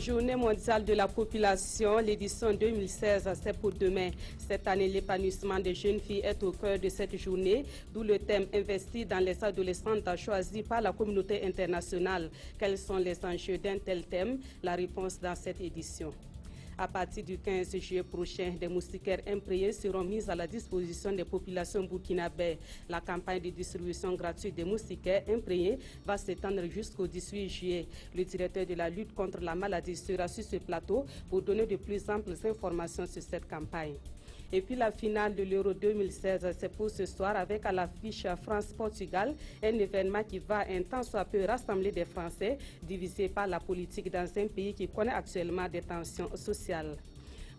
Journée mondiale de la population, l'édition 2016, c'est pour demain. Cette année, l'épanouissement des jeunes filles est au cœur de cette journée, d'où le thème investi dans les adolescentes choisi par la communauté internationale. Quels sont les enjeux d'un tel thème? La réponse dans cette édition. À partir du 15 juillet prochain, des moustiquaires imprégnés seront mis à la disposition des populations burkinabées. La campagne de distribution gratuite des moustiquaires imprégnés va s'étendre jusqu'au 18 juillet. Le directeur de la lutte contre la maladie sera sur ce plateau pour donner de plus amples informations sur cette campagne. Et puis la finale de l'Euro 2016, c'est pour ce soir avec à l'affiche France-Portugal, un événement qui va un tant soit peu rassembler des Français divisés par la politique dans un pays qui connaît actuellement des tensions sociales.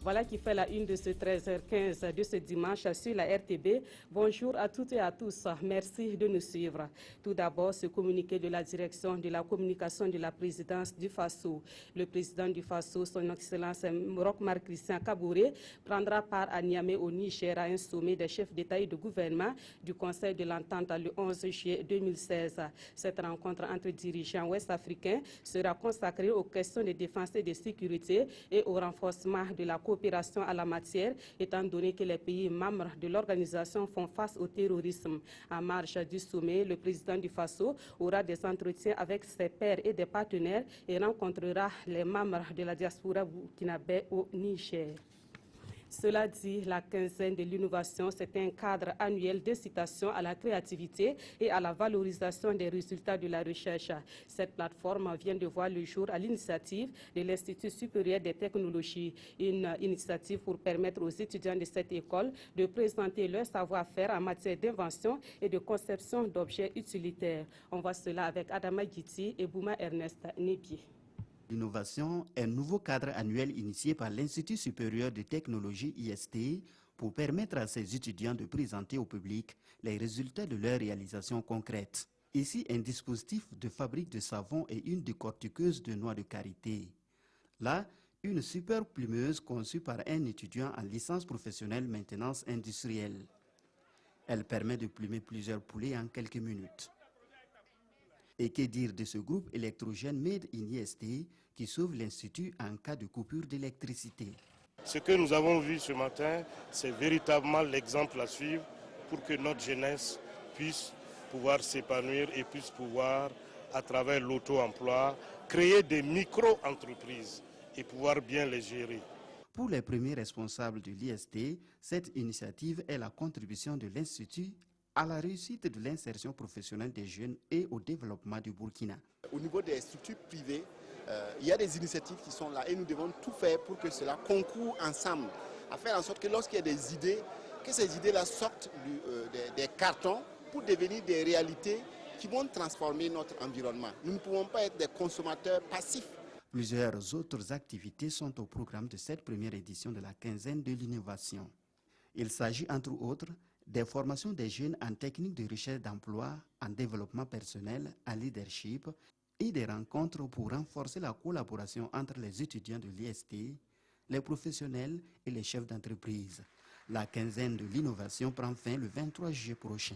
Voilà qui fait la une de ce 13h15 de ce dimanche sur la RTB. Bonjour à toutes et à tous. Merci de nous suivre. Tout d'abord, ce communiqué de la direction de la communication de la présidence du FASO. Le président du FASO, son Excellence Roch-Marc Christian Kaboré, prendra part à Niamey au Niger à un sommet des chefs d'État et de gouvernement du Conseil de l'Entente le 11 juillet 2016. Cette rencontre entre dirigeants ouest-africains sera consacrée aux questions de défense et de sécurité et au renforcement de la coopération à la matière, étant donné que les pays membres de l'organisation font face au terrorisme. En marge du sommet, le président du FASO aura des entretiens avec ses pairs et des partenaires et rencontrera les membres de la diaspora burkinabé au Niger. Cela dit, la quinzaine de l'innovation, c'est un cadre annuel d'incitation à la créativité et à la valorisation des résultats de la recherche. Cette plateforme vient de voir le jour à l'initiative de l'Institut supérieur des technologies, une initiative pour permettre aux étudiants de cette école de présenter leur savoir-faire en matière d'invention et de conception d'objets utilitaires. On voit cela avec Adama Guiti et Bouma Ernest Nébié. L'innovation est un nouveau cadre annuel initié par l'Institut supérieur de technologie IST pour permettre à ses étudiants de présenter au public les résultats de leurs réalisations concrètes. Ici, un dispositif de fabrique de savon et une décortiqueuse de noix de karité. Là, une super plumeuse conçue par un étudiant en licence professionnelle maintenance industrielle. Elle permet de plumer plusieurs poulets en quelques minutes. Et que dire de ce groupe électrogène Made in IST qui sauve l'Institut en cas de coupure d'électricité? Ce que nous avons vu ce matin, c'est véritablement l'exemple à suivre pour que notre jeunesse puisse pouvoir s'épanouir et puisse pouvoir, à travers l'auto-emploi, créer des micro-entreprises et pouvoir bien les gérer. Pour les premiers responsables de l'IST, cette initiative est la contribution de l'Institut à la réussite de l'insertion professionnelle des jeunes et au développement du Burkina. Au niveau des structures privées, il y a des initiatives qui sont là et nous devons tout faire pour que cela concourt ensemble, à faire en sorte que lorsqu'il y a des idées, que ces idées-là sortent des cartons pour devenir des réalités qui vont transformer notre environnement. Nous ne pouvons pas être des consommateurs passifs. Plusieurs autres activités sont au programme de cette première édition de la quinzaine de l'innovation. Il s'agit entre autres des formations des jeunes en technique de recherche d'emploi, en développement personnel, en leadership et des rencontres pour renforcer la collaboration entre les étudiants de l'IST, les professionnels et les chefs d'entreprise. La quinzaine de l'innovation prend fin le 23 juillet prochain.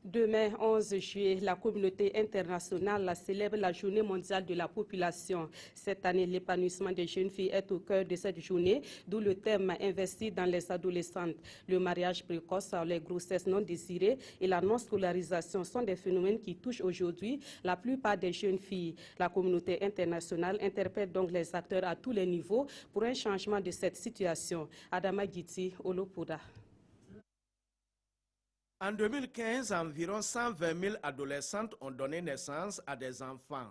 Demain, 11 juillet, la communauté internationale célèbre la journée mondiale de la population. Cette année, l'épanouissement des jeunes filles est au cœur de cette journée, d'où le thème investi dans les adolescentes. Le mariage précoce, les grossesses non désirées et la non-scolarisation sont des phénomènes qui touchent aujourd'hui la plupart des jeunes filles. La communauté internationale interpelle donc les acteurs à tous les niveaux pour un changement de cette situation. Adama Guiti, Olopoda. En 2015, environ 120 000 adolescentes ont donné naissance à des enfants.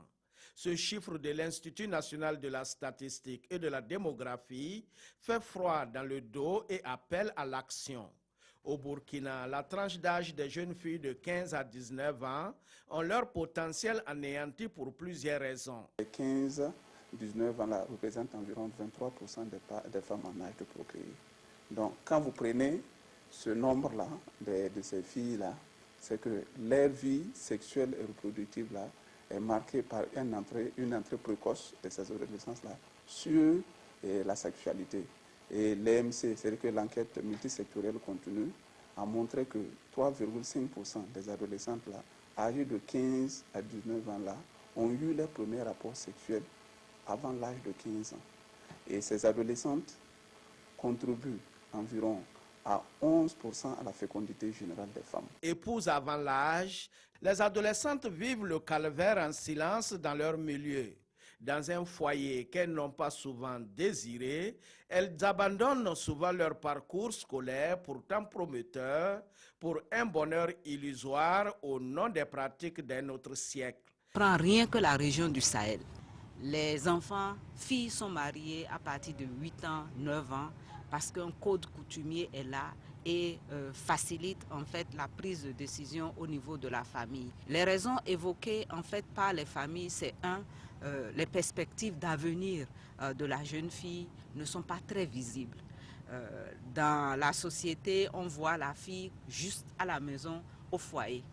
Ce chiffre de l'Institut national de la statistique et de la démographie fait froid dans le dos et appelle à l'action. Au Burkina, la tranche d'âge des jeunes filles de 15 à 19 ans ont leur potentiel anéanti pour plusieurs raisons. Les 15-19 ans là, représentent environ 23% des femmes en âge de procréer. Donc, quand vous prenez ce nombre-là de ces filles-là, c'est que leur vie sexuelle et reproductive là, est marquée par une entrée précoce de ces adolescences-là sur la sexualité. Et l'EMC, c'est-à-dire que l'enquête multisectorielle continue, a montré que 3,5% des adolescentes là, âgées de 15 à 19 ans là, ont eu leur premier rapport sexuel avant l'âge de 15 ans. Et ces adolescentes contribuent environ à 11% à la fécondité générale des femmes. Épouses avant l'âge, les adolescentes vivent le calvaire en silence dans leur milieu. Dans un foyer qu'elles n'ont pas souvent désiré, elles abandonnent souvent leur parcours scolaire pourtant prometteur pour un bonheur illusoire au nom des pratiques d'un autre siècle. Prends rien que la région du Sahel. Les enfants, filles sont mariées à partir de 8 ans, 9 ans, parce qu'un code coutumier est là et facilite en fait la prise de décision au niveau de la famille. Les raisons évoquées en fait par les familles, c'est les perspectives d'avenir de la jeune fille ne sont pas très visibles. Dans la société, on voit la fille juste à la maison, au foyer.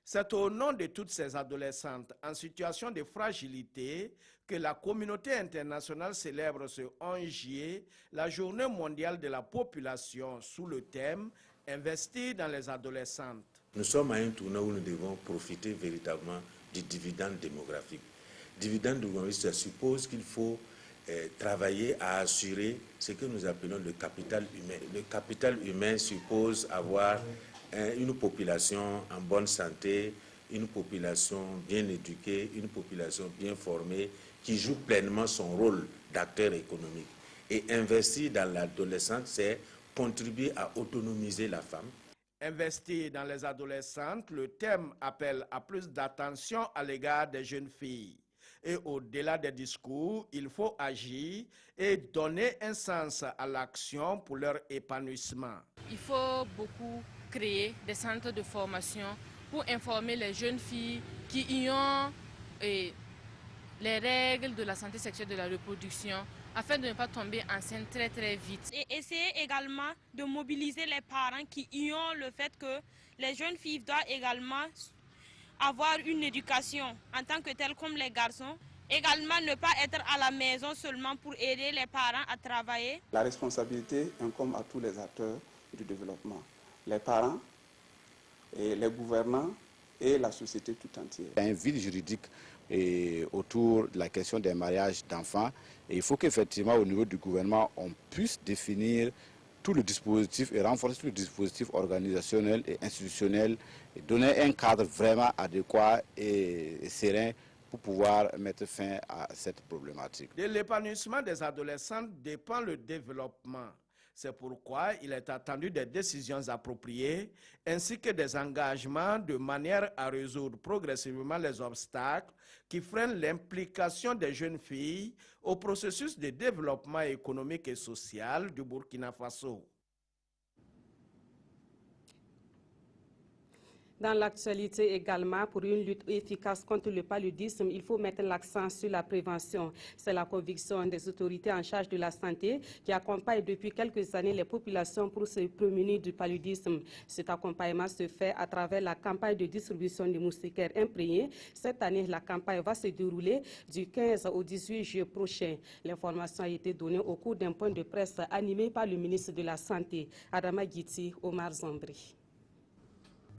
C'est au nom de toutes ces adolescentes en situation de fragilité que la communauté internationale célèbre ce 11 juillet la Journée mondiale de la population sous le thème « Investir dans les adolescentes ». Nous sommes à un tournant où nous devons profiter véritablement du dividende démographique. Dividende démographique, ça suppose qu'il faut travailler à assurer ce que nous appelons le capital humain. Le capital humain suppose avoir une population en bonne santé, une population bien éduquée, une population bien formée, qui joue pleinement son rôle d'acteur économique. Et investir dans l'adolescente, c'est contribuer à autonomiser la femme. Investir dans les adolescentes, le thème appelle à plus d'attention à l'égard des jeunes filles. Et au-delà des discours, il faut agir et donner un sens à l'action pour leur épanouissement. Il faut beaucoup créer des centres de formation pour informer les jeunes filles qui y ont les règles de la santé sexuelle de la reproduction afin de ne pas tomber enceinte très très vite. Et essayer également de mobiliser les parents qui y ont le fait que les jeunes filles doivent également avoir une éducation en tant que telle comme les garçons. Également ne pas être à la maison seulement pour aider les parents à travailler. La responsabilité incombe à tous les acteurs du développement. Les parents, et les gouvernants et la société tout entière. Il y a un vide juridique autour de la question des mariages d'enfants. Et il faut qu'effectivement au niveau du gouvernement, on puisse définir tout le dispositif et renforcer tout le dispositif organisationnel et institutionnel et donner un cadre vraiment adéquat et serein pour pouvoir mettre fin à cette problématique. De l'épanouissement des adolescentes dépend le développement. C'est pourquoi il est attendu des décisions appropriées ainsi que des engagements de manière à résoudre progressivement les obstacles qui freinent l'implication des jeunes filles au processus de développement économique et social du Burkina Faso. Dans l'actualité également, pour une lutte efficace contre le paludisme, il faut mettre l'accent sur la prévention. C'est la conviction des autorités en charge de la santé qui accompagnent depuis quelques années les populations pour se prémunir du paludisme. Cet accompagnement se fait à travers la campagne de distribution des moustiquaires imprégnés. Cette année, la campagne va se dérouler du 15 au 18 juillet prochain. L'information a été donnée au cours d'un point de presse animé par le ministre de la Santé, Adama Guiti Omar Zambri.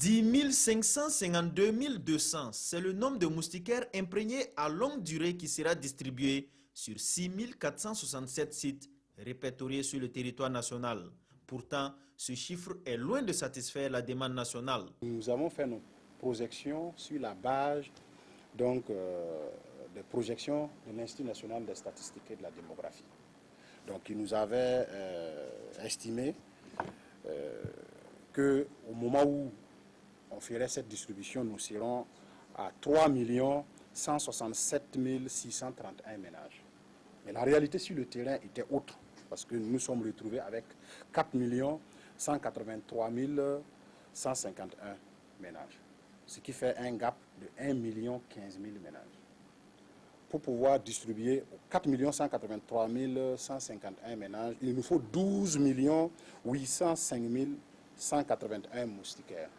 10 552 200, c'est le nombre de moustiquaires imprégnés à longue durée qui sera distribué sur 6 467 sites répertoriés sur le territoire national. Pourtant, ce chiffre est loin de satisfaire la demande nationale. Nous avons fait nos projections sur la base des projections de l'Institut national des statistiques et de la démographie. Donc, il nous avait estimé qu'au moment où on ferait cette distribution, nous serons à 3 167 631 ménages. Mais la réalité sur le terrain était autre, parce que nous nous sommes retrouvés avec 4 183 151 ménages, ce qui fait un gap de 1 015 000 ménages. Pour pouvoir distribuer 4 183 151 ménages, il nous faut 12 805 181 moustiquaires,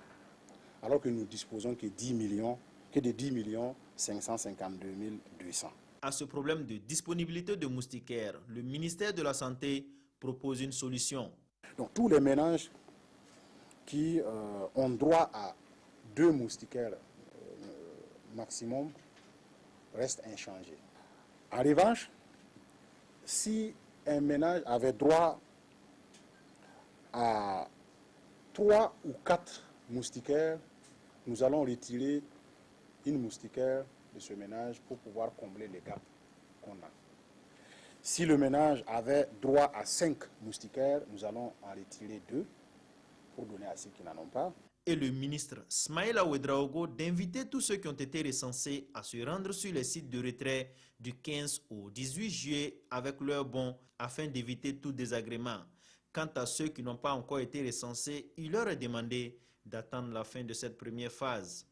alors que nous disposons que de 10 552 200. À ce problème de disponibilité de moustiquaires, le ministère de la Santé propose une solution. Donc tous les ménages qui ont droit à 2 moustiquaires maximum restent inchangés. En revanche, si un ménage avait droit à 3 ou 4 moustiquaires, nous allons retirer une moustiquaire de ce ménage pour pouvoir combler les gaps qu'on a. Si le ménage avait droit à 5 moustiquaires, nous allons en retirer 2 pour donner à ceux qui n'en ont pas. Et le ministre Smaïla Ouedraogo d'inviter tous ceux qui ont été recensés à se rendre sur les sites de retrait du 15 au 18 juillet avec leurs bons afin d'éviter tout désagrément. Quant à ceux qui n'ont pas encore été recensés, il leur est demandé d'attendre la fin de cette première phase.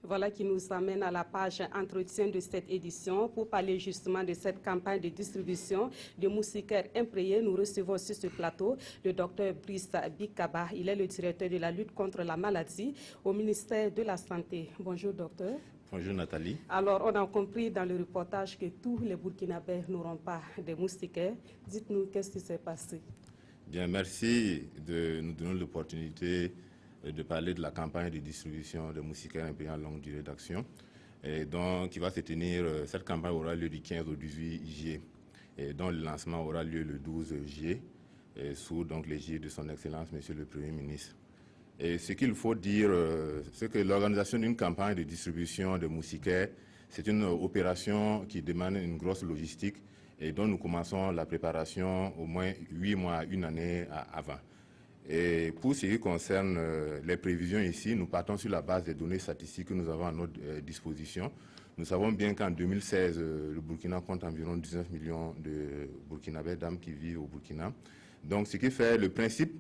Voilà qui nous amène à la page entretien de cette édition. Pour parler justement de cette campagne de distribution de moustiquaires imprégnés, nous recevons sur ce plateau le docteur Brice Bikaba. Il est le directeur de la lutte contre la maladie au ministère de la Santé. Bonjour docteur. Bonjour Nathalie. Alors, on a compris dans le reportage que tous les Burkinabés n'auront pas de moustiquaires. Dites-nous, qu'est-ce qui s'est passé? Bien, merci de nous donner l'opportunité de parler de la campagne de distribution de moustiquaires imprégnés à longue durée d'action. Et donc, qui va se tenir, cette campagne aura lieu du 15 au 18 juillet. Et donc, le lancement aura lieu le 12 juillet, sous donc l'égide de son Excellence, Monsieur le Premier ministre. Et ce qu'il faut dire, c'est que l'organisation d'une campagne de distribution de moustiquaires, c'est une opération qui demande une grosse logistique et dont nous commençons la préparation au moins 8 mois, une année avant. Et pour ce qui concerne les prévisions ici, nous partons sur la base des données statistiques que nous avons à notre disposition. Nous savons bien qu'en 2016, le Burkina compte environ 19 millions de Burkinabés, dames qui vivent au Burkina. Donc, ce qui fait le principe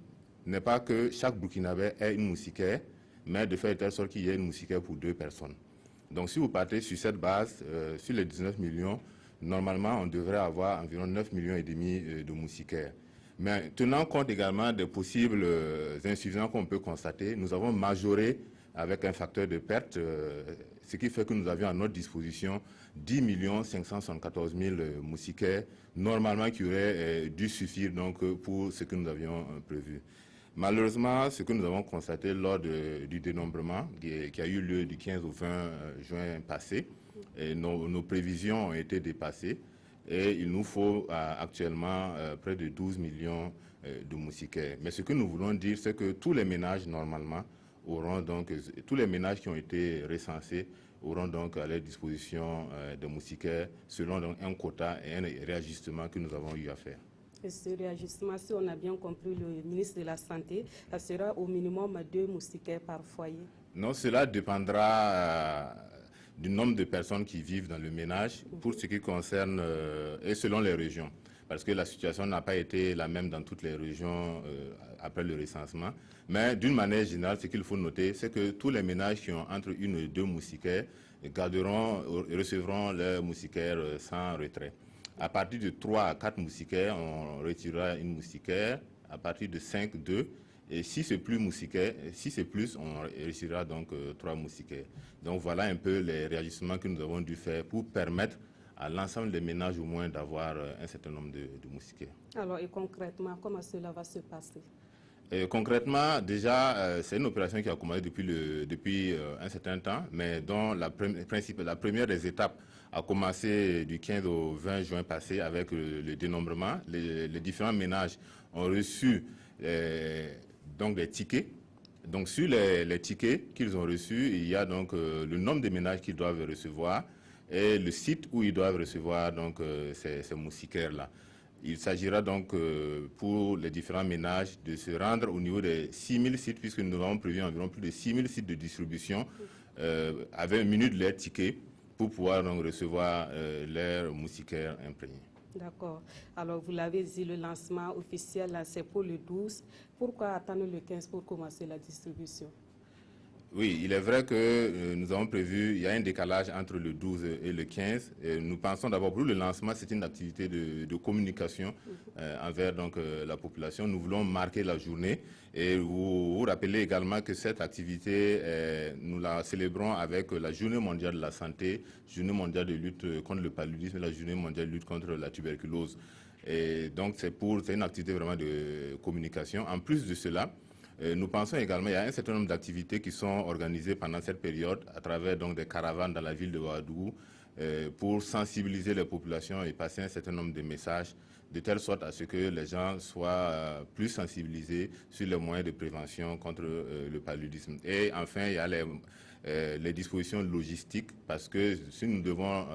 n'est pas que chaque Burkinabé ait une moustiquaire, mais de faire de telle sorte qu'il y ait une moustiquaire pour 2 personnes. Donc, si vous partez sur cette base, sur les 19 millions, normalement, on devrait avoir environ 9,5 millions de moustiquaires. Mais tenant compte également des possibles insuffisances qu'on peut constater, nous avons majoré avec un facteur de perte, ce qui fait que nous avions à notre disposition 10 574 000 moustiquaires, normalement qui auraient dû suffire donc, pour ce que nous avions prévu. Malheureusement, ce que nous avons constaté lors du dénombrement qui a eu lieu du 15 au 20 juin passé, nos prévisions ont été dépassées. Et il nous faut actuellement près de 12 millions de moustiquaires. Mais ce que nous voulons dire, c'est que tous les ménages, normalement, auront donc, tous les ménages qui ont été recensés auront donc à leur disposition des moustiquaires selon donc, un quota et un réajustement que nous avons eu à faire. Et ce réajustement, si on a bien compris le ministre de la Santé, ça sera au minimum 2 moustiquaires par foyer? Non, cela dépendra du nombre de personnes qui vivent dans le ménage pour ce qui concerne, et selon les régions, parce que la situation n'a pas été la même dans toutes les régions après le recensement. Mais d'une manière générale, ce qu'il faut noter, c'est que tous les ménages qui ont entre 1 et 2 moustiquaires recevront leurs moustiquaires sans retrait. À partir de 3 à 4 moustiquaires, on retirera une moustiquaire. À partir de 5, 2. Et si c'est plus moustiquaire, si c'est plus, on retirera donc 3 moustiquaires. Donc voilà un peu les réajustements que nous avons dû faire pour permettre à l'ensemble des ménages au moins d'avoir un certain nombre de moustiquaires. Alors et concrètement, comment cela va se passer? Concrètement, déjà, c'est une opération qui a commencé depuis un certain temps, mais dont la première des étapes a commencé du 15 au 20 juin passé avec le dénombrement. Les différents ménages ont reçu donc des tickets. Donc sur les tickets qu'ils ont reçus, il y a donc le nombre de ménages qu'ils doivent recevoir et le site où ils doivent recevoir donc ces moustiquaires-là. Il s'agira donc pour les différents ménages de se rendre au niveau des 6000 sites, puisque nous avons prévu environ plus de 6000 sites de distribution avec un minute de leur ticket pour pouvoir donc recevoir leurs moustiquaires imprégnés. D'accord. Alors, vous l'avez dit, le lancement officiel, c'est pour le 12. Pourquoi attendre le 15 pour commencer la distribution? Oui, il est vrai que nous avons prévu, il y a un décalage entre le 12 et le 15. Et nous pensons d'abord, pour le lancement, c'est une activité de communication envers donc, la population. Nous voulons marquer la journée. Et vous rappelez également que cette activité, nous la célébrons avec la Journée mondiale de la santé, Journée mondiale de lutte contre le paludisme et la Journée mondiale de lutte contre la tuberculose. Et donc, c'est une activité vraiment de communication. En plus de cela, Nous pensons également qu'il y a un certain nombre d'activités qui sont organisées pendant cette période à travers donc, des caravanes dans la ville de Ouagadougou pour sensibiliser les populations et passer un certain nombre de messages de telle sorte à ce que les gens soient plus sensibilisés sur les moyens de prévention contre le paludisme. Et enfin, il y a les dispositions logistiques parce que si nous devons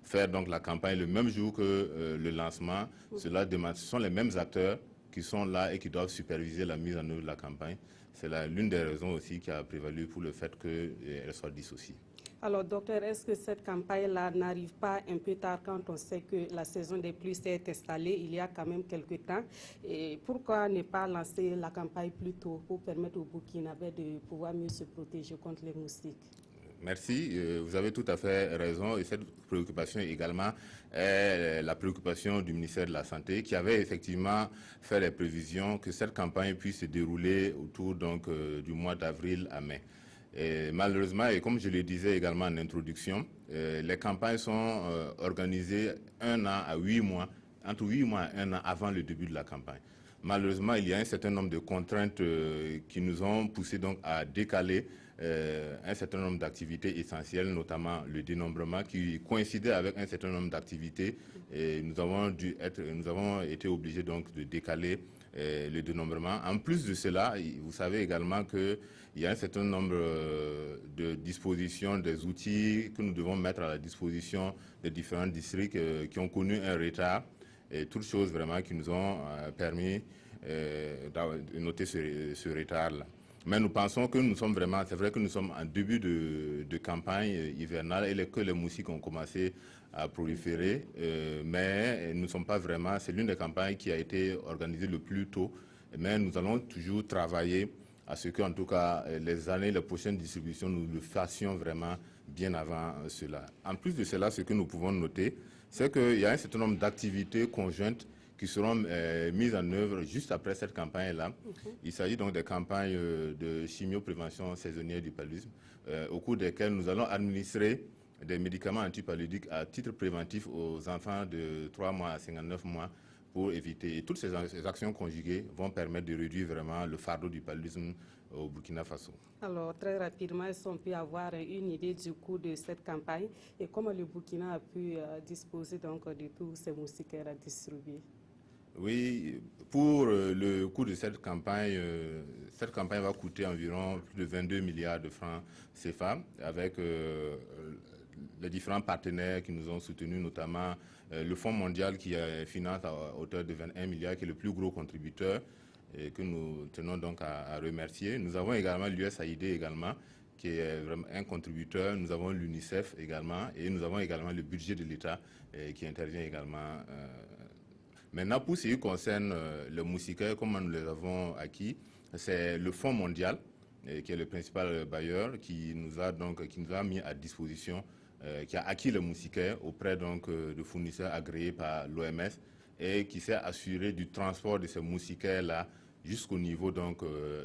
faire donc la campagne le même jour que le lancement, cela demande, ce sont les mêmes acteurs qui sont là et qui doivent superviser la mise en œuvre de la campagne. C'est l'une des raisons aussi qui a prévalu pour le fait qu'elle soit dissociée. Alors, docteur, est-ce que cette campagne-là n'arrive pas un peu tard quand on sait que la saison des pluies s'est installée il y a quand même quelques temps? Et pourquoi ne pas lancer la campagne plus tôt pour permettre aux Burkinabés de pouvoir mieux se protéger contre les moustiques? Merci, vous avez tout à fait raison et cette préoccupation également est la préoccupation du ministère de la Santé qui avait effectivement fait les prévisions que cette campagne puisse se dérouler autour donc, du mois d'avril à mai. Et malheureusement, et comme je le disais également en introduction, les campagnes sont organisées 1 an à 8 mois, entre 8 mois et 1 an avant le début de la campagne. Malheureusement, il y a un certain nombre de contraintes qui nous ont poussé donc à décaler un certain nombre d'activités essentielles, notamment le dénombrement qui coïncidait avec un certain nombre d'activités. Et nous avons été obligés donc de décaler le dénombrement. En plus de cela, vous savez également qu'il y a un certain nombre de dispositions, des outils que nous devons mettre à la disposition des différents districts qui ont connu un retard. Et toutes choses vraiment qui nous ont permis de noter ce retard-là. Mais nous pensons que nous sommes vraiment, c'est vrai que nous sommes en début de campagne hivernale et que les moustiques ont commencé à proliférer, mais nous ne sommes pas vraiment, c'est l'une des campagnes qui a été organisée le plus tôt, mais nous allons toujours travailler à ce que, en tout cas, les prochaines distributions, nous le fassions vraiment bien avant cela. En plus de cela, ce que nous pouvons noter, c'est qu'il y a un certain nombre d'activités conjointes qui seront mises en œuvre juste après cette campagne-là. Il s'agit donc des campagnes de chimioprévention saisonnière du paludisme, au cours desquelles nous allons administrer des médicaments antipaludiques à titre préventif aux enfants de 3 mois à 59 mois pour éviter. Et toutes ces actions conjuguées vont permettre de réduire vraiment le fardeau du paludisme au Burkina Faso. Alors, très rapidement, est-ce qu'on peut avoir une idée du coût de cette campagne et comment le Burkina a pu disposer donc de tous ces moustiquaires à distribuer? Oui, pour le coût de cette campagne va coûter environ plus de 22 milliards de francs CFA avec les différents partenaires qui nous ont soutenus, notamment le Fonds mondial qui finance à hauteur de 21 milliards, qui est le plus gros contributeur et que nous tenons donc à remercier. Nous avons également l'USAID également, qui est vraiment un contributeur. Nous avons l'UNICEF également et nous avons également le budget de l'État qui intervient également. Maintenant, pour ce qui concerne le moustiquaire, comment nous les avons acquis, c'est le Fonds mondial, qui est le principal bailleur, qui nous a mis à disposition, qui a acquis le moustiquaire auprès donc, de fournisseurs agréés par l'OMS et qui s'est assuré du transport de ces moustiquaires-là jusqu'au niveau donc,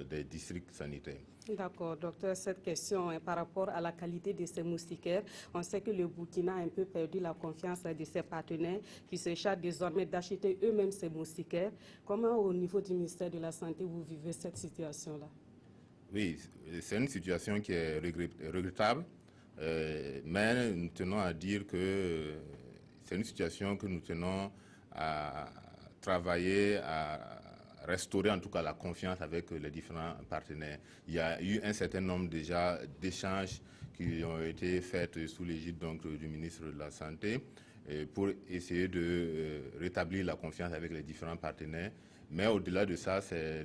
des districts sanitaires. D'accord, docteur, cette question est par rapport à la qualité de ces moustiquaires. On sait que le Burkina a un peu perdu la confiance de ses partenaires qui se chargent désormais d'acheter eux-mêmes ces moustiquaires. Comment, au niveau du ministère de la Santé, vous vivez cette situation-là? Oui, c'est une situation qui est regrettable, mais nous tenons à dire que c'est une situation que nous tenons à travailler, à restaurer en tout cas la confiance avec les différents partenaires. Il y a eu un certain nombre déjà d'échanges qui ont été faits sous l'égide donc du ministre de la Santé pour essayer de rétablir la confiance avec les différents partenaires. Mais au-delà de ça, c'est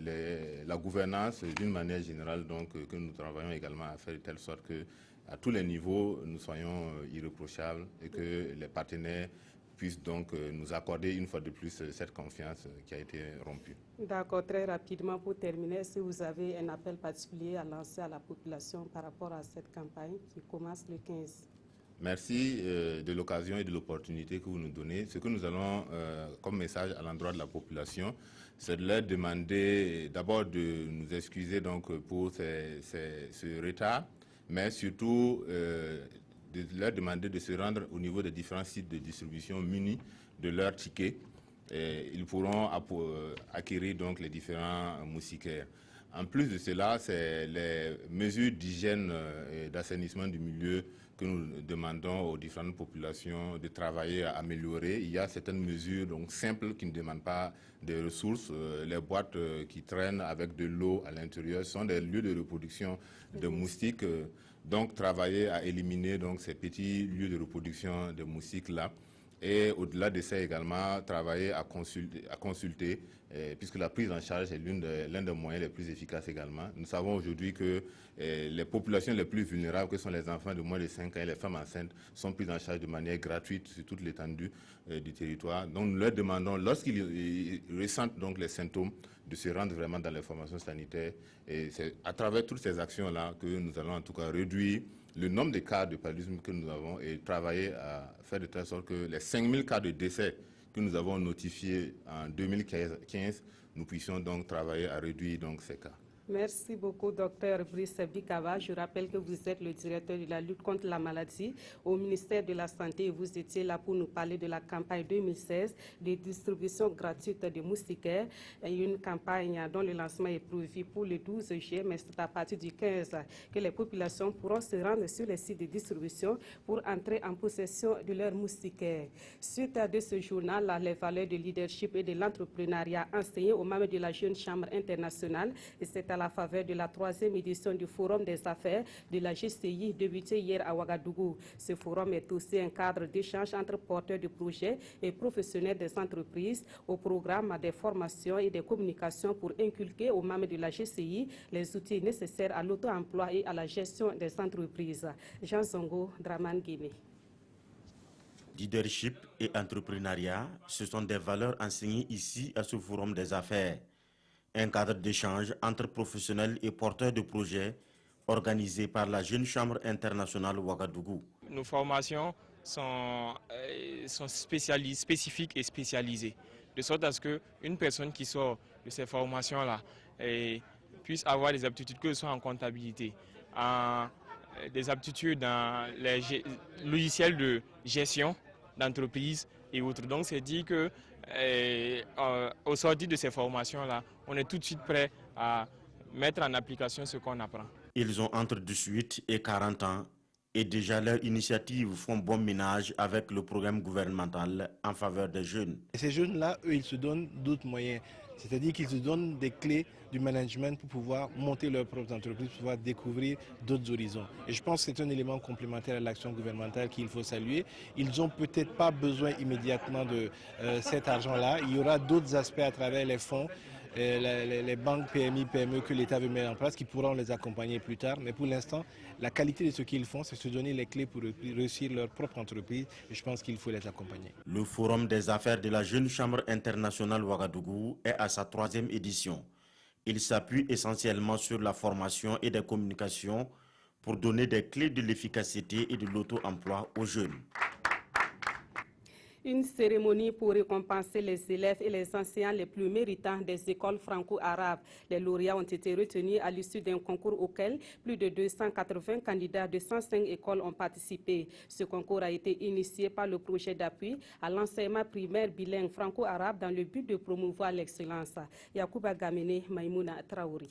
la gouvernance d'une manière générale donc, que nous travaillons également à faire de telle sorte qu'à tous les niveaux, nous soyons irréprochables et que les partenaires puissent donc nous accorder une fois de plus cette confiance qui a été rompue. D'accord, très rapidement pour terminer, si vous avez un appel particulier à lancer à la population par rapport à cette campagne qui commence le 15. Merci de l'occasion et de l'opportunité que vous nous donnez. Ce que nous allons comme message à l'endroit de la population, c'est de leur demander d'abord de nous excuser donc, pour ce retard, mais surtout de leur demander de se rendre au niveau des différents sites de distribution munis de leurs tickets. Et ils pourront acquérir donc les différents moustiquaires. En plus de cela, c'est les mesures d'hygiène et d'assainissement du milieu que nous demandons aux différentes populations de travailler à améliorer. Il y a certaines mesures donc simples qui ne demandent pas de ressources. Les boîtes qui traînent avec de l'eau à l'intérieur sont des lieux de reproduction de moustiques. Donc travailler à éliminer donc, ces petits lieux de reproduction de moustiques-là. Et au-delà de ça également, travailler à consulter puisque la prise en charge est l'un des moyens les plus efficaces également. Nous savons aujourd'hui que les populations les plus vulnérables, que sont les enfants de moins de 5 ans et les femmes enceintes, sont prises en charge de manière gratuite sur toute l'étendue du territoire. Donc nous leur demandons, lorsqu'ils ressentent donc les symptômes, de se rendre vraiment dans les formations sanitaires. Et c'est à travers toutes ces actions-là que nous allons en tout cas réduire le nombre de cas de paludisme que nous avons et travailler à faire de telle sorte que les 5000 cas de décès que nous avons notifiés en 2015, nous puissions donc travailler à réduire donc ces cas. Merci beaucoup, Dr Brice Bikava. Je rappelle que vous êtes le directeur de la lutte contre la maladie au ministère de la Santé et vous étiez là pour nous parler de la campagne 2016 de distribution gratuite de moustiquaires. Une campagne dont le lancement est prévu pour le 12 juillet, mais c'est à partir du 15 que les populations pourront se rendre sur les sites de distribution pour entrer en possession de leurs moustiquaires. Suite à de ce journal, les valeurs de leadership et de l'entrepreneuriat enseignées au membre de la Jeune Chambre internationale, et c'est à la faveur de la 3e édition du Forum des affaires de la GCI débuté hier à Ouagadougou. Ce forum est aussi un cadre d'échange entre porteurs de projets et professionnels des entreprises au programme des formations et des communications pour inculquer aux membres de la GCI les outils nécessaires à l'auto-emploi et à la gestion des entreprises. Jean Zongo, Draman Guinée. Leadership et entrepreneuriat, ce sont des valeurs enseignées ici à ce Forum des affaires. Un cadre d'échange entre professionnels et porteurs de projets organisé par la Jeune Chambre internationale Ouagadougou. Nos formations sont spécifiques et spécialisées, de sorte à ce qu'une personne qui sort de ces formations-là puisse avoir des aptitudes, que ce soit en comptabilité, des aptitudes dans les logiciels de gestion d'entreprise et autres. Donc c'est dit que au sortir de ces formations-là, on est tout de suite prêt à mettre en application ce qu'on apprend. Ils ont entre 18 et 40 ans et déjà leurs initiatives font bon ménage avec le programme gouvernemental en faveur des jeunes. Et ces jeunes-là, eux, ils se donnent d'autres moyens. C'est-à-dire qu'ils se donnent des clés du management pour pouvoir monter leur propre entreprise, pour pouvoir découvrir d'autres horizons. Et je pense que c'est un élément complémentaire à l'action gouvernementale qu'il faut saluer. Ils n'ont peut-être pas besoin immédiatement de cet argent-là. Il y aura d'autres aspects à travers les fonds, les banques PMI, PME que l'État veut mettre en place qui pourront les accompagner plus tard. Mais pour l'instant, la qualité de ce qu'ils font, c'est se donner les clés pour réussir leur propre entreprise. Et je pense qu'il faut les accompagner. Le Forum des affaires de la Jeune Chambre internationale Ouagadougou est à sa 3e édition. Il s'appuie essentiellement sur la formation et des communications pour donner des clés de l'efficacité et de l'auto-emploi aux jeunes. Une cérémonie pour récompenser les élèves et les enseignants les plus méritants des écoles franco-arabes. Les lauréats ont été retenus à l'issue d'un concours auquel plus de 280 candidats de 105 écoles ont participé. Ce concours a été initié par le projet d'appui à l'enseignement primaire bilingue franco-arabe dans le but de promouvoir l'excellence. Yacouba Gamene, Maïmouna Traouri.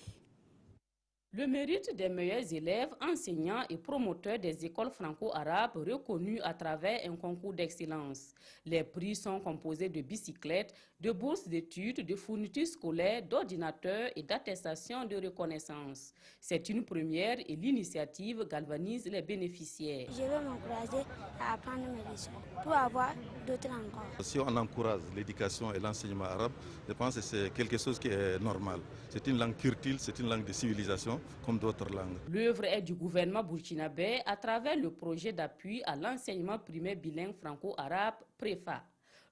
Le mérite des meilleurs élèves, enseignants et promoteurs des écoles franco-arabes reconnus à travers un concours d'excellence. Les prix sont composés de bicyclettes, de bourses d'études, de fournitures scolaires, d'ordinateurs et d'attestations de reconnaissance. C'est une première et l'initiative galvanise les bénéficiaires. Je veux m'encourager à apprendre mes leçons pour avoir d'autres encore. Si on encourage l'éducation et l'enseignement arabe, je pense que c'est quelque chose qui est normal. C'est une langue fertile, c'est une langue de civilisation comme d'autres langues. L'œuvre est du gouvernement burkinabé à travers le projet d'appui à l'enseignement primaire bilingue franco-arabe PREFA.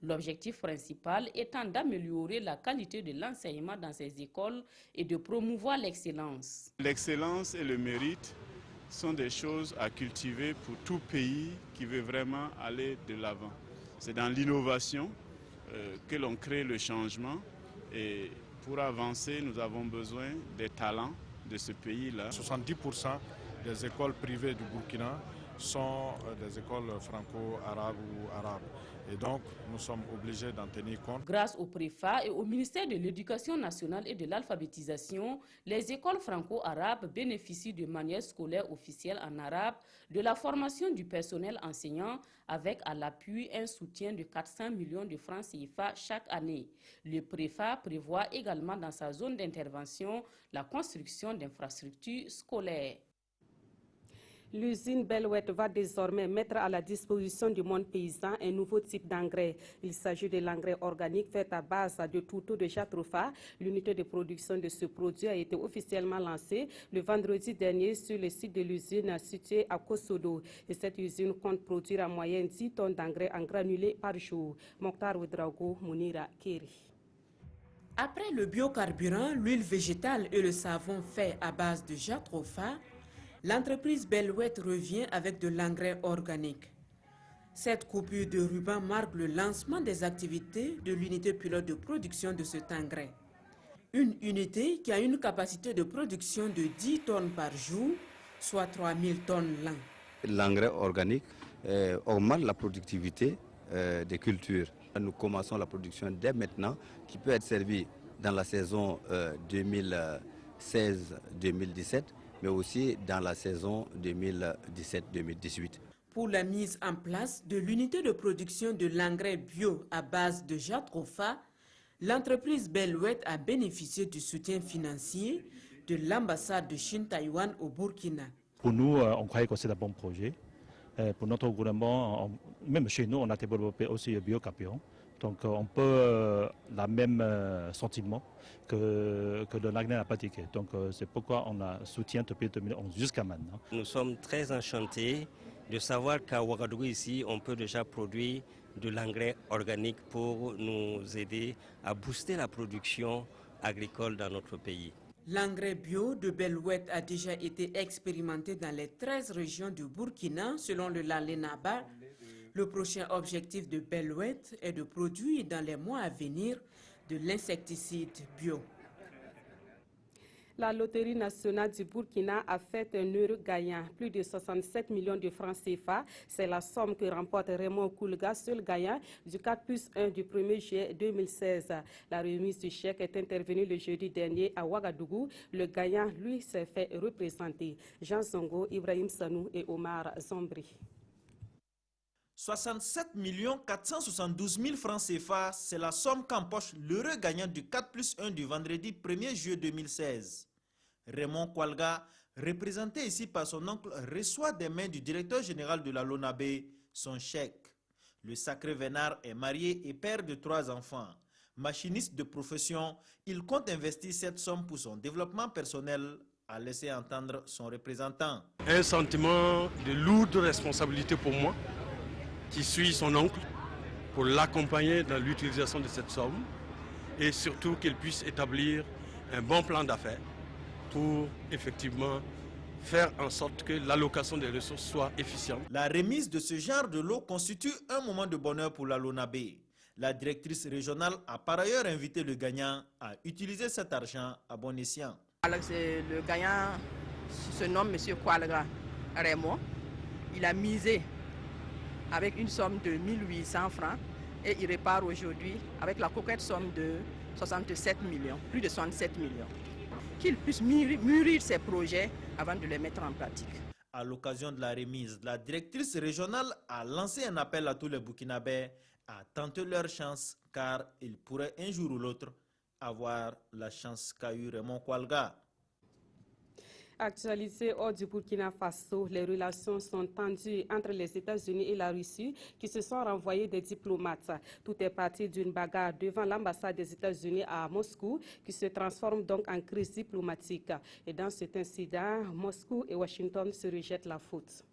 L'objectif principal étant d'améliorer la qualité de l'enseignement dans ces écoles et de promouvoir l'excellence. L'excellence et le mérite sont des choses à cultiver pour tout pays qui veut vraiment aller de l'avant. C'est dans l'innovation que l'on crée le changement et pour avancer, nous avons besoin des talents de ce pays-là. 70% des écoles privées du Burkina sont des écoles franco-arabes ou arabes. Et donc, nous sommes obligés d'en tenir compte. Grâce au préfat et au ministère de l'Éducation nationale et de l'alphabétisation, les écoles franco-arabes bénéficient de manuels scolaires officiels en arabe, de la formation du personnel enseignant, avec à l'appui un soutien de 400 millions de francs CFA chaque année. Le préfat prévoit également dans sa zone d'intervention la construction d'infrastructures scolaires. L'usine Bellouet va désormais mettre à la disposition du monde paysan un nouveau type d'engrais. Il s'agit de l'engrais organique fait à base de tourteaux de jatropha. L'unité de production de ce produit a été officiellement lancée le vendredi dernier sur le site de l'usine situé à Kosodo. Et cette usine compte produire en moyenne 10 tonnes d'engrais en granulés par jour. Mokhtar Ouedraogo, Mounira Keri. Après le biocarburant, l'huile végétale et le savon fait à base de jatropha, l'entreprise Bellouet revient avec de l'engrais organique. Cette coupure de ruban marque le lancement des activités de l'unité pilote de production de cet engrais. Une unité qui a une capacité de production de 10 tonnes par jour, soit 3000 tonnes l'an. L'engrais organique augmente la productivité des cultures. Nous commençons la production dès maintenant, qui peut être servie dans la saison 2016-2017, mais aussi dans la saison 2017-2018. Pour la mise en place de l'unité de production de l'engrais bio à base de jatropha, l'entreprise Bellouet a bénéficié du soutien financier de l'ambassade de Chine-Taïwan au Burkina. Pour nous, on croyait que c'est un bon projet. Pour notre gouvernement, même chez nous, on a développé aussi le biocarburant. Donc on peut le même sentiment que de l'engrais aquatique. Donc c'est pourquoi on a soutien depuis 2011 jusqu'à maintenant. Nous sommes très enchantés de savoir qu'à Ouagadougou ici, on peut déjà produire de l'engrais organique pour nous aider à booster la production agricole dans notre pays. L'engrais bio de Bellouet a déjà été expérimenté dans les 13 régions du Burkina, selon le LALENABA. Le prochain objectif de Bellouet est de produire dans les mois à venir de l'insecticide bio. La Loterie nationale du Burkina a fait un heureux gagnant, plus de 67 millions de francs CFA. C'est la somme que remporte Raymond Koulga, seul gagnant du 4+1 du 1er juillet 2016. La remise du chèque est intervenue le jeudi dernier à Ouagadougou. Le gagnant, lui, s'est fait représenter. Jean Zongo, Ibrahim Sanou et Omar Zombri. 67 472 000 francs CFA, c'est la somme qu'empoche l'heureux gagnant du 4+1 du vendredi 1er juillet 2016. Raymond Koulga, représenté ici par son oncle, reçoit des mains du directeur général de la LONABE son chèque. Le sacré vénard est marié et père de 3 enfants. Machiniste de profession, il compte investir cette somme pour son développement personnel, a laissé entendre son représentant. Un sentiment de lourde responsabilité pour moi, qui suis son oncle, pour l'accompagner dans l'utilisation de cette somme et surtout qu'il puisse établir un bon plan d'affaires pour effectivement faire en sorte que l'allocation des ressources soit efficiente. La remise de ce genre de lot constitue un moment de bonheur pour la LONABE. La directrice régionale a par ailleurs invité le gagnant à utiliser cet argent à bon escient. Le gagnant se nomme M. Koulga Raymond. Il a misé avec une somme de 1800 francs et il repart aujourd'hui avec la coquette somme de 67 millions, plus de 67 millions. Qu'il puisse mûrir ses projets avant de les mettre en pratique. À l'occasion de la remise, la directrice régionale a lancé un appel à tous les Burkinabés à tenter leur chance car ils pourraient un jour ou l'autre avoir la chance qu'a eu Raymond Koulga. Actualisé hors du Burkina Faso, les relations sont tendues entre les États-Unis et la Russie qui se sont renvoyés des diplomates. Tout est parti d'une bagarre devant l'ambassade des États-Unis à Moscou qui se transforme donc en crise diplomatique. Et dans cet incident, Moscou et Washington se rejettent la faute.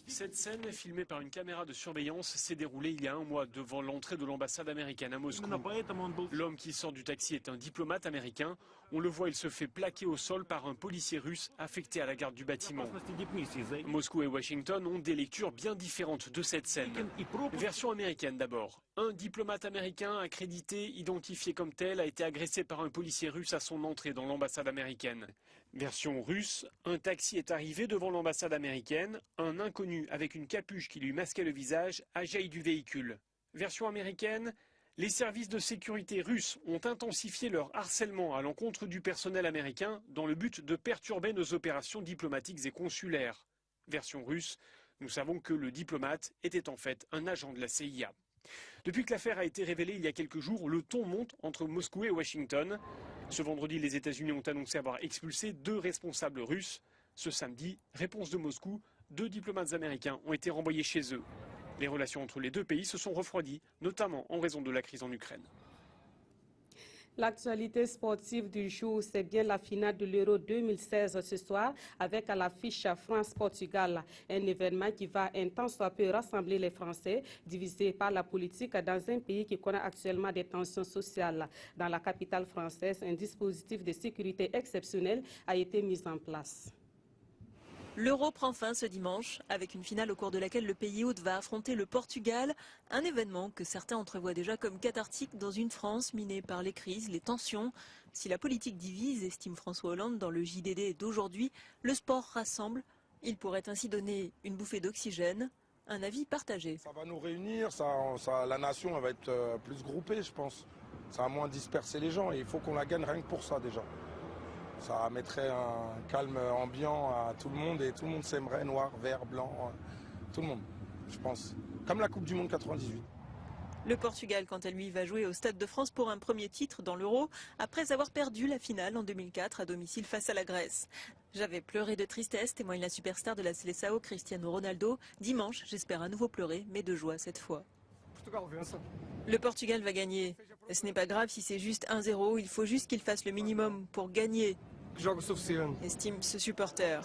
Cette scène, filmée par une caméra de surveillance, s'est déroulée il y a un mois devant l'entrée de l'ambassade américaine à Moscou. L'homme qui sort du taxi est un diplomate américain. On le voit, il se fait plaquer au sol par un policier russe affecté à la garde du bâtiment. Moscou et Washington ont des lectures bien différentes de cette scène. Version américaine d'abord. Un diplomate américain accrédité, identifié comme tel, a été agressé par un policier russe à son entrée dans l'ambassade américaine. Version russe, un taxi est arrivé devant l'ambassade américaine. Un inconnu avec une capuche qui lui masquait le visage a jailli du véhicule. Version américaine, les services de sécurité russes ont intensifié leur harcèlement à l'encontre du personnel américain dans le but de perturber nos opérations diplomatiques et consulaires. Version russe, nous savons que le diplomate était en fait un agent de la CIA. Depuis que l'affaire a été révélée il y a quelques jours, le ton monte entre Moscou et Washington. Ce vendredi, les États-Unis ont annoncé avoir expulsé 2 responsables russes. Ce samedi, réponse de Moscou, 2 diplomates américains ont été renvoyés chez eux. Les relations entre les 2 pays se sont refroidies, notamment en raison de la crise en Ukraine. L'actualité sportive du jour, c'est bien la finale de l'Euro 2016 ce soir avec à l'affiche France-Portugal. Un événement qui va un tant soit peu rassembler les Français, divisés par la politique dans un pays qui connaît actuellement des tensions sociales. Dans la capitale française, un dispositif de sécurité exceptionnel a été mis en place. L'Euro prend fin ce dimanche, avec une finale au cours de laquelle le pays hôte va affronter le Portugal, un événement que certains entrevoient déjà comme cathartique dans une France minée par les crises, les tensions. Si la politique divise, estime François Hollande dans le JDD d'aujourd'hui, le sport rassemble. Il pourrait ainsi donner une bouffée d'oxygène, un avis partagé. Ça va nous réunir, la nation va être plus groupée, je pense. Ça va moins disperser les gens et il faut qu'on la gagne rien que pour ça déjà. Ça mettrait un calme ambiant à tout le monde et tout le monde s'aimerait, noir, vert, blanc, tout le monde, je pense. Comme la Coupe du Monde 98. Le Portugal, quant à lui, va jouer au Stade de France pour un premier titre dans l'Euro, après avoir perdu la finale en 2004 à domicile face à la Grèce. J'avais pleuré de tristesse, témoigne la superstar de la Seleção, Cristiano Ronaldo. Dimanche, j'espère à nouveau pleurer, mais de joie cette fois. Le Portugal va gagner. Ce n'est pas grave si c'est juste 1-0, il faut juste qu'il fasse le minimum pour gagner, estime ce supporter.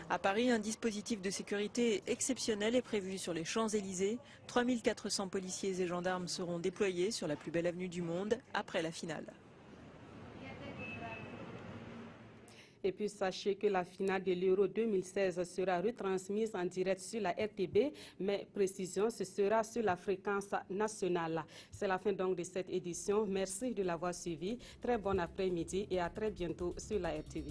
À Paris, un dispositif de sécurité exceptionnel est prévu sur les Champs-Élysées. 3400 policiers et gendarmes seront déployés sur la plus belle avenue du monde après la finale. Et puis sachez que la finale de l'Euro 2016 sera retransmise en direct sur la RTB, mais précision, ce sera sur la fréquence nationale. C'est la fin donc de cette édition. Merci de l'avoir suivi. Très bon après-midi et à très bientôt sur la RTB.